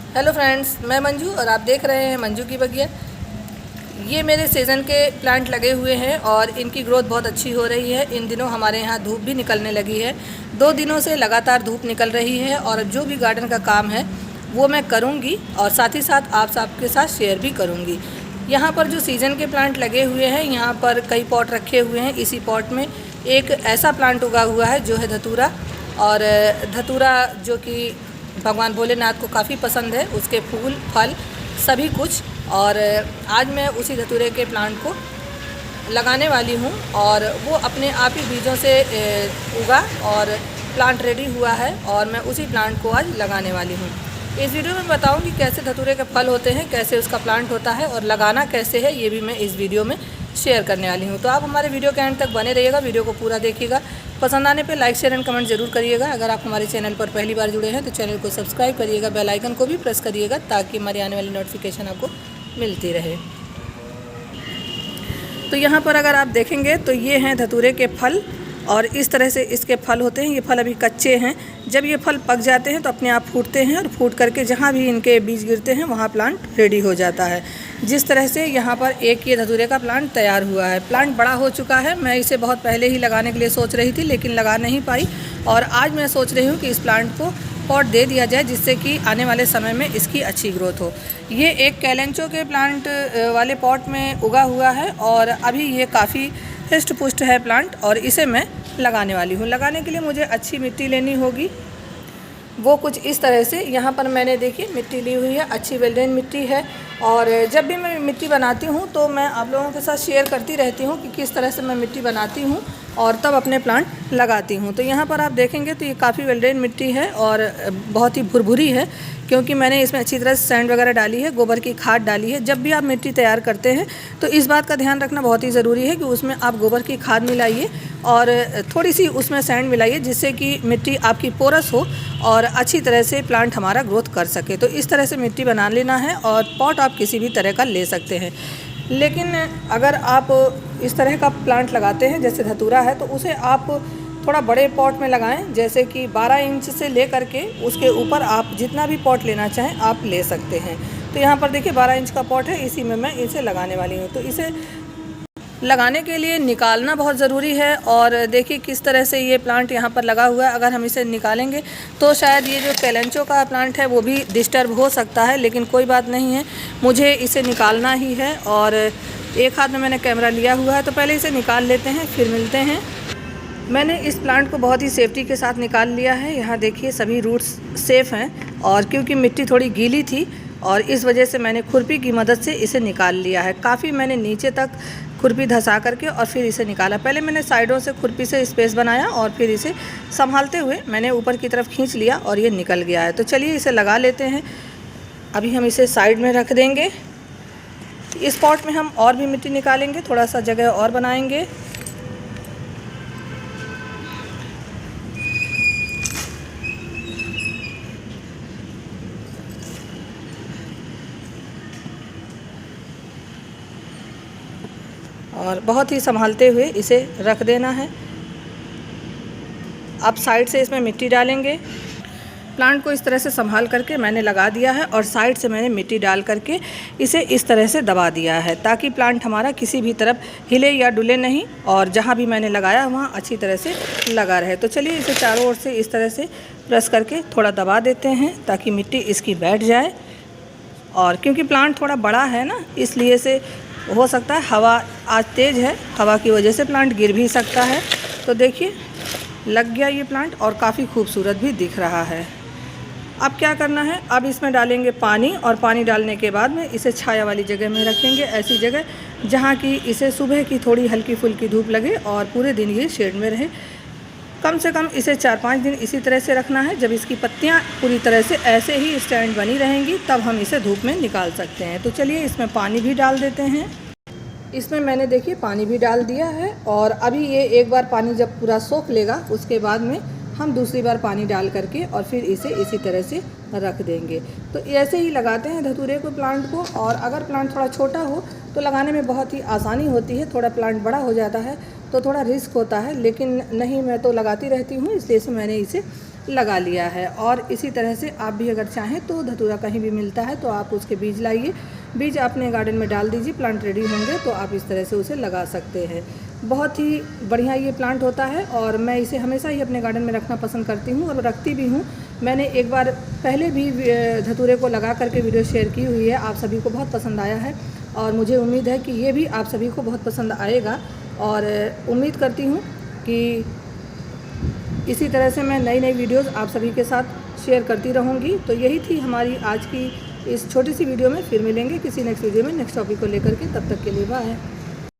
Hello friends, मैं मंजू और आप देख रहे हैं मंजू की बगिया। ये मेरे सीज़न के प्लांट लगे हुए हैं और इनकी ग्रोथ बहुत अच्छी हो रही है। इन दिनों हमारे यहाँ धूप भी निकलने लगी है। 2 दिनों से लगातार धूप निकल रही है और जो भी गार्डन का काम है वो मैं करूँगी और साथ ही साथ आप सबके साथ शेयर भी करूँगी। यहाँ पर जो सीज़न के प्लांट लगे हुए हैं, यहाँ पर कई पॉट रखे हुए हैं। इसी पॉट में एक ऐसा प्लांट उगा हुआ है जो है धतूरा, और धतूरा जो कि भगवान भोलेनाथ को काफ़ी पसंद है, उसके फूल फल सभी कुछ। और आज मैं उसी धतूरे के प्लांट को लगाने वाली हूँ और वो अपने आप ही बीजों से उगा और प्लांट रेडी हुआ है और मैं उसी प्लांट को आज लगाने वाली हूँ। इस वीडियो में बताऊँगी कैसे धतूरे के फल होते हैं, कैसे उसका प्लांट होता है और लगाना कैसे है, ये भी मैं इस वीडियो में शेयर करने वाली हूँ। तो आप हमारे वीडियो के एंड तक बने रहिएगा, वीडियो को पूरा देखिएगा। पसंद आने पे लाइक शेयर एंड कमेंट जरूर करिएगा। अगर आप हमारे चैनल पर पहली बार जुड़े हैं तो चैनल को सब्सक्राइब करिएगा, बेल आइकन को भी प्रेस करिएगा ताकि हमारी आने वाली नोटिफिकेशन आपको मिलती रहे। तो यहाँ पर अगर आप देखेंगे तो ये हैं धतूरे के फल और इस तरह से इसके फल होते हैं। ये फल अभी कच्चे हैं, जब ये फल पक जाते हैं तो अपने आप फूटते हैं और फूट करके जहाँ भी इनके बीज गिरते हैं वहाँ प्लांट रेडी हो जाता है। जिस तरह से यहाँ पर एक ये धतूरे का प्लांट तैयार हुआ है। प्लांट बड़ा हो चुका है, मैं इसे बहुत पहले ही लगाने के लिए सोच रही थी लेकिन लगा नहीं पाई और आज मैं सोच रही हूँ कि इस प्लांट को पॉट दे दिया जाए जिससे कि आने वाले समय में इसकी अच्छी ग्रोथ हो। ये एक कैलेंचो के प्लांट वाले पॉट में उगा हुआ है और अभी ये काफ़ी हृष्ट पुष्ट है प्लांट और इसे मैं लगाने वाली हूँ। लगाने के लिए मुझे अच्छी मिट्टी लेनी होगी, वो कुछ इस तरह से। यहाँ पर मैंने देखिए मिट्टी ली हुई है, अच्छी वेल ड्रेन मिट्टी है। और जब भी मैं मिट्टी बनाती हूँ तो मैं आप लोगों के साथ शेयर करती रहती हूँ कि किस तरह से मैं मिट्टी बनाती हूँ और तब अपने प्लांट लगाती हूँ। तो यहाँ पर आप देखेंगे तो ये काफ़ी वेल ड्रेन मिट्टी है और बहुत ही भुरभुरी है क्योंकि मैंने इसमें अच्छी तरह से सैंड वगैरह डाली है, गोबर की खाद डाली है। जब भी आप मिट्टी तैयार करते हैं तो इस बात का ध्यान रखना बहुत ही ज़रूरी है कि उसमें आप गोबर की खाद मिलाइए और थोड़ी सी उसमें सैंड मिलाइए जिससे कि मिट्टी आपकी पोरस हो और अच्छी तरह से प्लांट हमारा ग्रोथ कर सके। तो इस तरह से मिट्टी बना लेना है और पॉट आप किसी भी तरह का ले सकते हैं। लेकिन अगर आप इस तरह का प्लांट लगाते हैं जैसे धतूरा है तो उसे आप थोड़ा बड़े पॉट में लगाएं, जैसे कि 12 इंच से ले करके उसके ऊपर आप जितना भी पॉट लेना चाहें आप ले सकते हैं। तो यहाँ पर देखिए 12 इंच का पॉट है, इसी में मैं इसे लगाने वाली हूँ। तो इसे लगाने के लिए निकालना बहुत ज़रूरी है और देखिए किस तरह से ये प्लांट यहाँ पर लगा हुआ है। अगर हम इसे निकालेंगे तो शायद ये जो कैलेंचो का प्लांट है वो भी डिस्टर्ब हो सकता है, लेकिन कोई बात नहीं है, मुझे इसे निकालना ही है। और एक हाथ में मैंने कैमरा लिया हुआ है तो पहले इसे निकाल लेते हैं फिर मिलते हैं। मैंने इस प्लांट को बहुत ही सेफ्टी के साथ निकाल लिया है। यहाँ देखिए सभी रूट्स सेफ़ हैं और क्योंकि मिट्टी थोड़ी गीली थी और इस वजह से मैंने खुरपी की मदद से इसे निकाल लिया है। काफ़ी मैंने नीचे तक खुरपी धंसा करके और फिर इसे निकाला। पहले मैंने साइडों से खुरपी से स्पेस बनाया और फिर इसे संभालते हुए मैंने ऊपर की तरफ खींच लिया और ये निकल गया है। तो चलिए इसे लगा लेते हैं। अभी हम इसे साइड में रख देंगे। इस पॉट में हम और भी मिट्टी निकालेंगे, थोड़ा सा जगह और बनाएंगे। और बहुत ही संभालते हुए इसे रख देना है। अब साइड से इसमें मिट्टी डालेंगे। प्लांट को इस तरह से संभाल करके मैंने लगा दिया है और साइड से मैंने मिट्टी डाल करके इसे इस तरह से दबा दिया है ताकि प्लांट हमारा किसी भी तरफ हिले या डुले नहीं और जहाँ भी मैंने लगाया वहाँ अच्छी तरह से लगा रहे। तो चलिए इसे चारों ओर से इस तरह से प्रेस करके थोड़ा दबा देते हैं ताकि मिट्टी इसकी बैठ जाए। और क्योंकि प्लांट थोड़ा बड़ा है ना, इसलिए से हो सकता है, हवा आज तेज़ है, हवा की वजह से प्लांट गिर भी सकता है। तो देखिए लग गया ये प्लांट और काफ़ी खूबसूरत भी दिख रहा है। अब क्या करना है, अब इसमें डालेंगे पानी और पानी डालने के बाद में इसे छाया वाली जगह में रखेंगे, ऐसी जगह जहाँ की इसे सुबह की थोड़ी हल्की फुल्की धूप लगे और पूरे दिन ये शेड में रहे। कम से कम इसे 4-5 दिन इसी तरह से रखना है। जब इसकी पत्तियाँ पूरी तरह से ऐसे ही स्टैंड बनी रहेंगी तब हम इसे धूप में निकाल सकते हैं। तो चलिए इसमें पानी भी डाल देते हैं। इसमें मैंने देखिए पानी भी डाल दिया है और अभी ये एक बार पानी जब पूरा सोख लेगा उसके बाद में हम दूसरी बार पानी डाल करके और फिर इसे इसी तरह से रख देंगे। तो ऐसे ही लगाते हैं धतूरे को प्लांट को। और अगर प्लांट थोड़ा छोटा हो तो लगाने में बहुत ही आसानी होती है, थोड़ा प्लांट बड़ा हो जाता है तो थोड़ा रिस्क होता है, लेकिन नहीं, मैं तो लगाती रहती हूँ, इसलिए से मैंने इसे लगा लिया है। और इसी तरह से आप भी अगर चाहें तो धतूरा कहीं भी मिलता है तो आप उसके बीज लाइए, बीज अपने गार्डन में डाल दीजिए, प्लांट रेडी होंगे तो आप इस तरह से उसे लगा सकते हैं। बहुत ही बढ़िया ये प्लांट होता है और मैं इसे हमेशा ही अपने गार्डन में रखना पसंद करती हूँ और रखती भी हूँ। मैंने एक बार पहले भी धतूरे को लगा करके वीडियो शेयर की हुई है, आप सभी को बहुत पसंद आया है और मुझे उम्मीद है कि ये भी आप सभी को बहुत पसंद आएगा। और उम्मीद करती हूँ कि इसी तरह से मैं नई नई वीडियोस आप सभी के साथ शेयर करती रहूँगी। तो यही थी हमारी आज की इस छोटी सी वीडियो में। फिर मिलेंगे किसी नेक्स्ट वीडियो में नेक्स्ट टॉपिक को लेकर के, तब तक के लिए बाय।